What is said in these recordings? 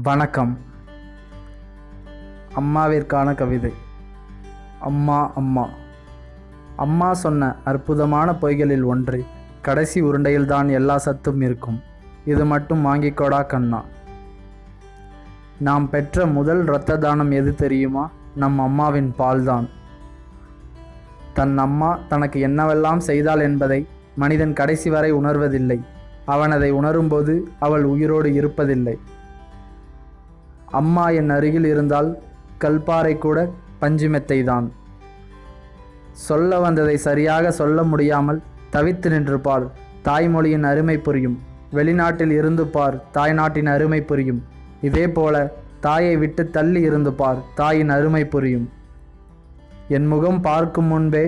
வணக்கம். அம்மாவிற்கான கவிதை. அம்மா அம்மா. அம்மா சொன்ன அற்புதமான பொய்களில் ஒன்று, கடைசி உருண்டையில்தான் எல்லா சத்தும் இருக்கும். இது மட்டும் வாங்கிக்கோடா கண்ணா. நாம் பெற்ற முதல் இரத்த தானம் எது தெரியுமா? நம் அம்மாவின் பால்தான். தன் அம்மா தனக்கு என்னவெல்லாம் செய்தாள் என்பதை மனிதன் கடைசி வரை உணர்வதில்லை. அவன் அதை உணரும்போது அவள் உயிரோடு இருப்பதில்லை. அம்மா என் அருகில் இருந்தால் கல்பாறை கூட பஞ்சுமெத்தைதான். சொல்ல வந்ததை சரியாக சொல்ல முடியாமல் தவித்து நின்றுப்பார். தாய்மொழியின் அருமை புரியும். வெளிநாட்டில் இருந்து பார், தாய்நாட்டின் அருமை புரியும். இதே போல தாயை விட்டு தள்ளி இருந்து பார், தாயின் அருமை புரியும். என் முகம் பார்க்கும் முன்பே,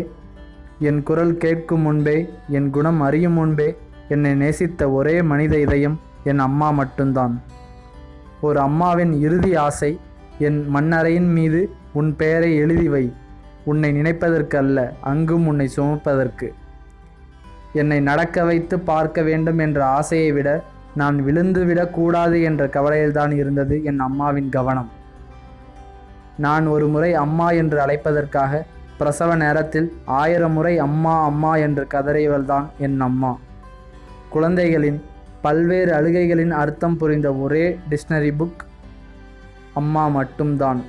என் குரல் கேட்கும் முன்பே, என் குணம் அறியும் முன்பே என்னை நேசித்த ஒரே மனித இதயம் என் அம்மா மட்டும்தான். ஒரு அம்மாவின் இறுதி ஆசை, என் மண்ணறையின் மீது உன் பெயரை எழுதி வை. உன்னை நினைப்பதற்கு அல்ல, அங்கும் உன்னை சுமப்பதற்கு. என்னை நடக்க வைத்து பார்க்க வேண்டும் என்ற ஆசையை விட நான் விழுந்துவிடக் கூடாது என்ற கவலையில்தான் இருந்தது என் அம்மாவின் கவனம். நான் ஒரு முறை அம்மா என்று அழைப்பதற்காக பிரசவ நேரத்தில் 1000 முறை அம்மா அம்மா என்று கதறியவள்தான் என் அம்மா. குழந்தைகளின் பல்வேறு அழுகைகளின் அர்த்தம் புரிந்த ஒரே டிக்ஷனரி புக் அம்மா மட்டும்தான்.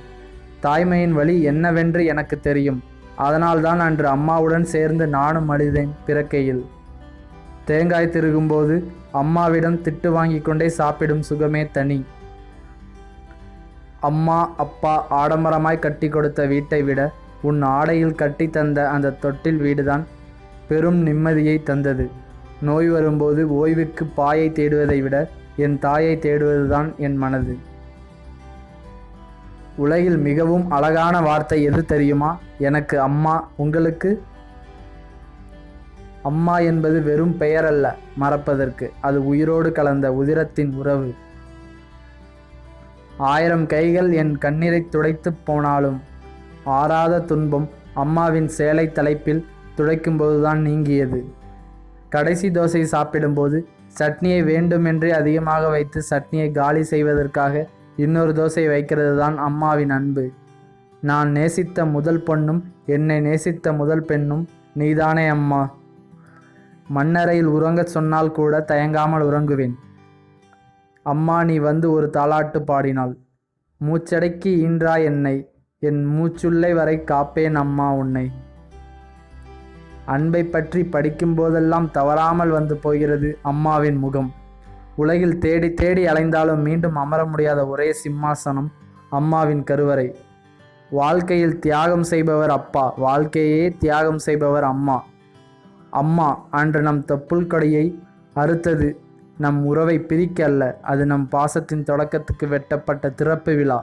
தாய்மையின் வழி என்னவென்று எனக்கு தெரியும். அதனால்தான் அன்று அம்மாவுடன் சேர்ந்து நானும் அழுதேன் பிறக்கையில். தேங்காய் திருகும்போது அம்மாவிடம் திட்டு வாங்கி கொண்டே சாப்பிடும் சுகமே தனி. அம்மா அப்பா ஆடம்பரமாய் கட்டி கொடுத்த வீட்டை விட உன் ஆடையில் கட்டி தந்த அந்த தொட்டில் வீடுதான் பெரும் நிம்மதியை தந்தது. நோய் வரும்போது ஓய்வுக்கு பாயை தேடுவதை விட என் தாயை தேடுவதுதான் என் மனது. உலகில் மிகவும் அழகான வார்த்தை எது தெரியுமா? எனக்கு அம்மா. உங்களுக்கு? அம்மா என்பது வெறும் பெயர் அல்ல மறப்பதற்கு. அது உயிரோடு கலந்த உதிரத்தின் உறவு. 1000 கைகள் என் கண்ணீரை துடைத்து போனாலும் ஆறாத துன்பம் அம்மாவின் சேலை தலைப்பில் துடைக்கும்போதுதான் நீங்கியது. கடைசி தோசை சாப்பிடும்போது சட்னியை வேண்டுமென்றே அதிகமாக வைத்து சட்னியை காலி செய்வதற்காக இன்னொரு தோசை வைக்கிறது தான் அம்மாவின் அன்பு. நான் நேசித்த முதல் பொண்ணும் என்னை நேசித்த முதல் பெண்ணும் நீதானே அம்மா. மண்ணறையில் உறங்கச் சொன்னால் கூட தயங்காமல் உறங்குவேன். அம்மா நீ வந்து ஒரு தாலாட்டு பாடினாள். மூச்சடக்கி ஈன்றாய் என்னை, என் மூச்சுள்ளை வரை காப்பேன் அம்மா உன்னை. அன்பை பற்றி படிக்கும் போதெல்லாம் தவறாமல் வந்து போகிறது அம்மாவின் முகம். உலகில் தேடி தேடி அலைந்தாலும் மீண்டும் அமர முடியாத ஒரே சிம்மாசனம் அம்மாவின் கருவறை. வாழ்க்கையில் தியாகம் செய்பவர் அப்பா, வாழ்க்கையே தியாகம் செய்பவர் அம்மா. அம்மா அன்று நம் தொப்புள் கொடியை அறுத்தது நம் உறவை பிரிக்க அல்ல, அது நம் பாசத்தின் தொடக்கத்துக்கு வெட்டப்பட்ட திறப்பு விழா.